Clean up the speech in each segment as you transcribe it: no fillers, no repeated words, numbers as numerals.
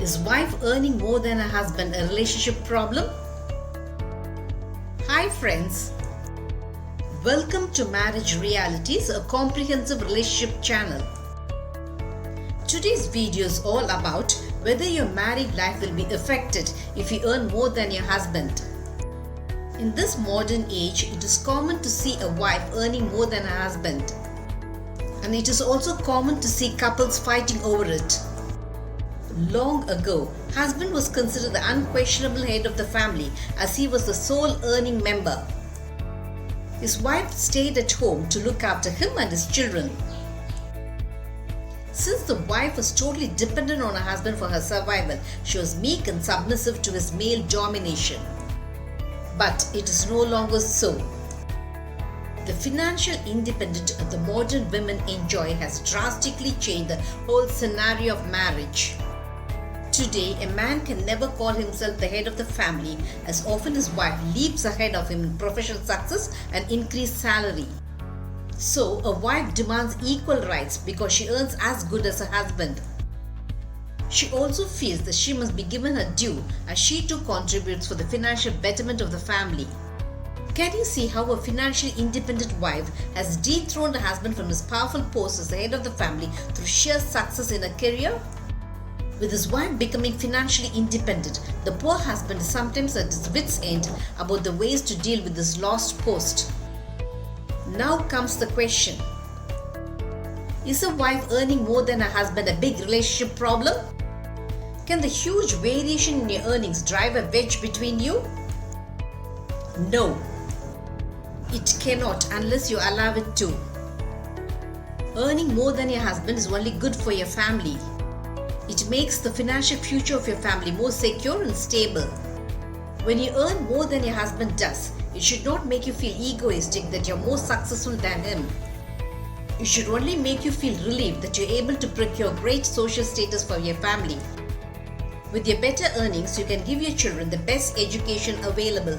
Is wife earning more than her husband a relationship problem? Hi friends, welcome to Marriage Realities, a comprehensive relationship channel. Today's video is all about whether your married life will be affected if you earn more than your husband. In this modern age, it is common to see a wife earning more than her husband. And it is also common to see couples fighting over it. Long ago, husband was considered the unquestionable head of the family as he was the sole earning member. His wife stayed at home to look after him and his children. Since the wife was totally dependent on her husband for her survival, she was meek and submissive to his male domination. But it is no longer so. The financial independence the modern women enjoy has drastically changed the whole scenario of marriage. Today, a man can never call himself the head of the family, as often his wife leaps ahead of him in professional success and increased salary. So, a wife demands equal rights because she earns as good as her husband. She also feels that she must be given her due, as she too contributes for the financial betterment of the family. Can you see how a financially independent wife has dethroned her husband from his powerful post as the head of the family through sheer success in her career? With his wife becoming financially independent, the poor husband is sometimes at his wit's end about the ways to deal with this lost post. Now comes the question. Is a wife earning more than her husband a big relationship problem? Can the huge variation in your earnings drive a wedge between you? No. It cannot unless you allow it to. Earning more than your husband is only good for your family. It makes the financial future of your family more secure and stable. When you earn more than your husband does, it should not make you feel egoistic that you're more successful than him. It should only make you feel relieved that you're able to procure great social status for your family. With your better earnings, you can give your children the best education available.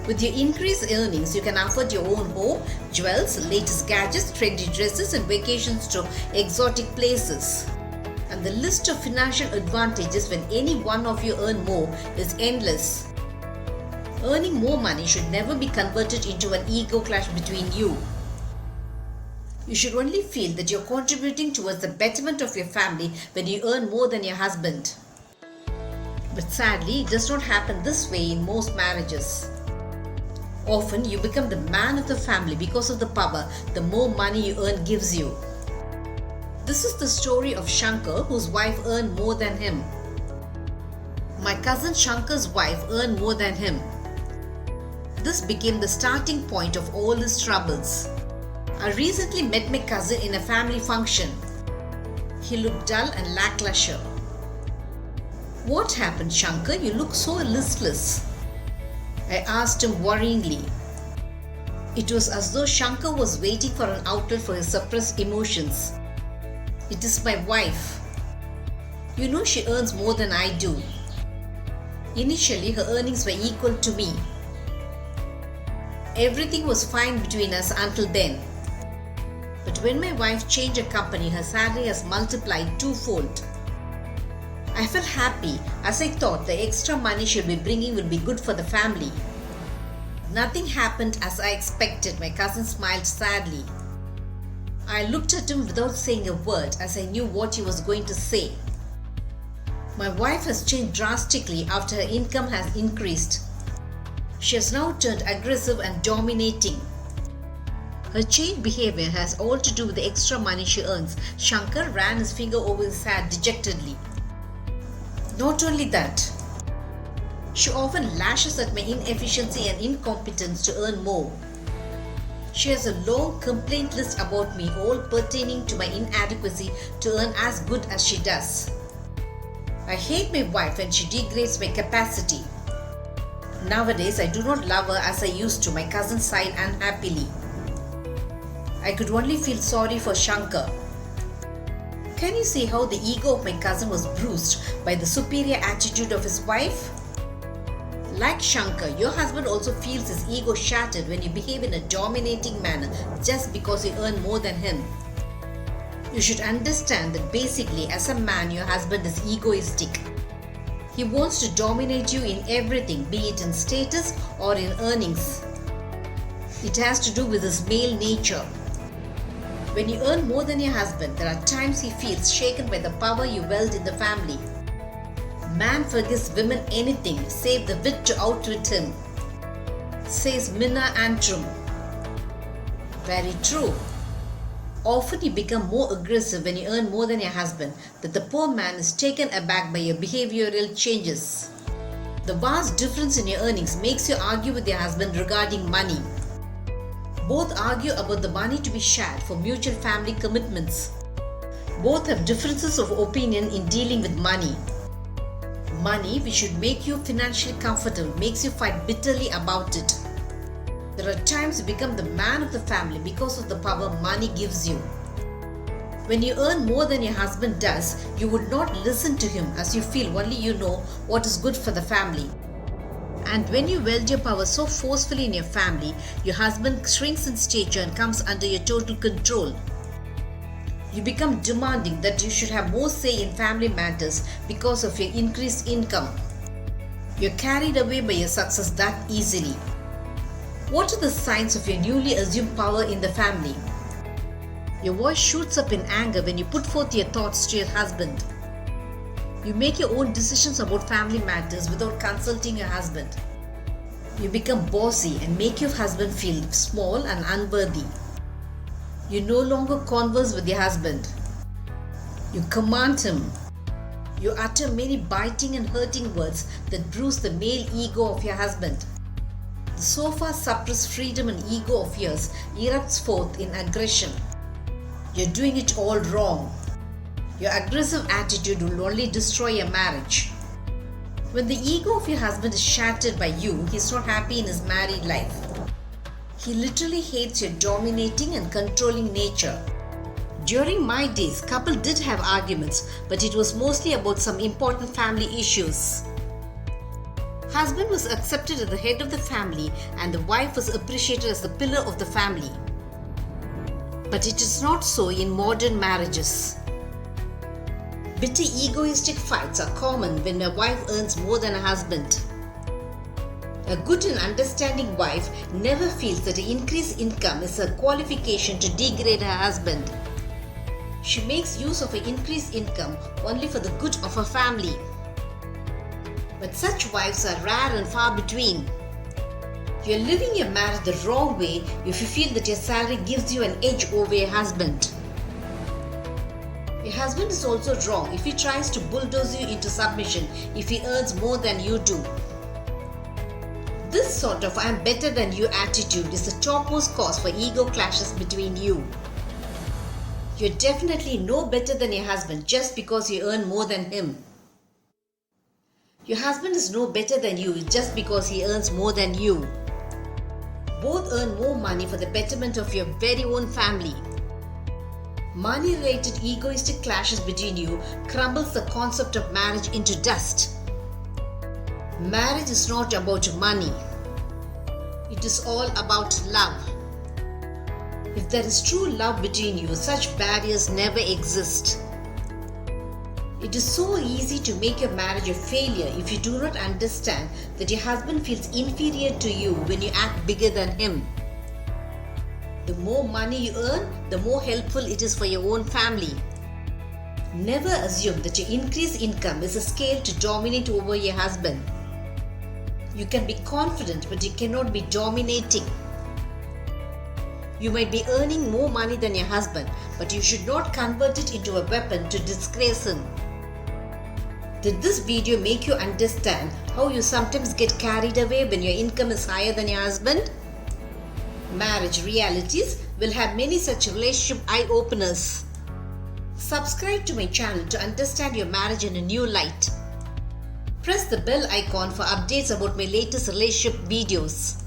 With your increased earnings, you can afford your own home, jewels, latest gadgets, trendy dresses, and vacations to exotic places. And the list of financial advantages when any one of you earn more is endless. Earning more money should never be converted into an ego clash between you. You should only feel that you're contributing towards the betterment of your family when you earn more than your husband. But sadly, it does not happen this way in most marriages. Often, you become the man of the family because of the power the more money you earn gives you. This is the story of Shankar, whose wife earned more than him. My cousin Shankar's wife earned more than him. This became the starting point of all his troubles. I recently met my cousin in a family function. He looked dull and lackluster. What happened, Shankar? You look so listless. I asked him worryingly. It was as though Shankar was waiting for an outlet for his suppressed emotions. It is my wife. You know she earns more than I do. Initially, her earnings were equal to me. Everything was fine between us until then. But when my wife changed her company, her salary has multiplied twofold. I felt happy as I thought the extra money she'll be bringing will be good for the family. Nothing happened as I expected. My cousin smiled sadly. I looked at him without saying a word as I knew what he was going to say. My wife has changed drastically after her income has increased. She has now turned aggressive and dominating. Her changed behavior has all to do with the extra money she earns. Shankar ran his finger over his hair dejectedly. Not only that, she often lashes at my inefficiency and incompetence to earn more. She has a long complaint list about me, all pertaining to my inadequacy to earn as good as she does. I hate my wife when she degrades my capacity. Nowadays, I do not love her as I used to. My cousin sighed unhappily. I could only feel sorry for Shankar. Can you see how the ego of my cousin was bruised by the superior attitude of his wife? Like Shankar, your husband also feels his ego shattered when you behave in a dominating manner just because you earn more than him. You should understand that basically, as a man, your husband is egoistic. He wants to dominate you in everything, be it in status or in earnings. It has to do with his male nature. When you earn more than your husband, there are times he feels shaken by the power you wield in the family. Man forgives women anything save the wit to outwit him, says Minna Antrim. Very true. Often you become more aggressive when you earn more than your husband, that the poor man is taken aback by your behavioral changes. The vast difference in your earnings makes you argue with your husband regarding money. Both argue about the money to be shared for mutual family commitments. Both have differences of opinion in dealing with money. Money, which should make you financially comfortable, makes you fight bitterly about it. There are times you become the man of the family because of the power money gives you. When you earn more than your husband does, you would not listen to him as you feel only you know what is good for the family. And when you wield your power so forcefully in your family, your husband shrinks in stature and comes under your total control. You become demanding that you should have more say in family matters because of your increased income. You're carried away by your success that easily. What are the signs of your newly assumed power in the family? Your voice shoots up in anger when you put forth your thoughts to your husband. You make your own decisions about family matters without consulting your husband. You become bossy and make your husband feel small and unworthy. You no longer converse with your husband. You command him. You utter many biting and hurting words that bruise the male ego of your husband. The so far suppressed freedom and ego of yours erupts forth in aggression. You're doing it all wrong. Your aggressive attitude will only destroy your marriage. When the ego of your husband is shattered by you, he's not happy in his married life. He literally hates your dominating and controlling nature. During my days, couple did have arguments, but it was mostly about some important family issues. Husband was accepted as the head of the family and the wife was appreciated as the pillar of the family. But it is not so in modern marriages. Bitter egoistic fights are common when a wife earns more than a husband. A good and understanding wife never feels that an increased income is a qualification to degrade her husband. She makes use of her increased income only for the good of her family. But such wives are rare and far between. You are living your marriage the wrong way if you feel that your salary gives you an edge over your husband. Your husband is also wrong if he tries to bulldoze you into submission if he earns more than you do. This sort of "I am better than you" attitude is the topmost cause for ego clashes between you. You're definitely no better than your husband just because you earn more than him. Your husband is no better than you just because he earns more than you. Both earn more money for the betterment of your very own family. Money-related egoistic clashes between you crumbles the concept of marriage into dust. Marriage is not about money. It is all about love. If there is true love between you, such barriers never exist. It is so easy to make your marriage a failure if you do not understand that your husband feels inferior to you when you act bigger than him. The more money you earn, the more helpful it is for your own family. Never assume that your increased income is a scale to dominate over your husband. You can be confident, but you cannot be dominating. You might be earning more money than your husband, but you should not convert it into a weapon to disgrace him. Did this video make you understand how you sometimes get carried away when your income is higher than your husband? Marriage Realities will have many such relationship eye-openers. Subscribe to my channel to understand your marriage in a new light. Press the bell icon for updates about my latest relationship videos.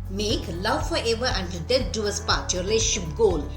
Make love forever until death do us part your relationship goal.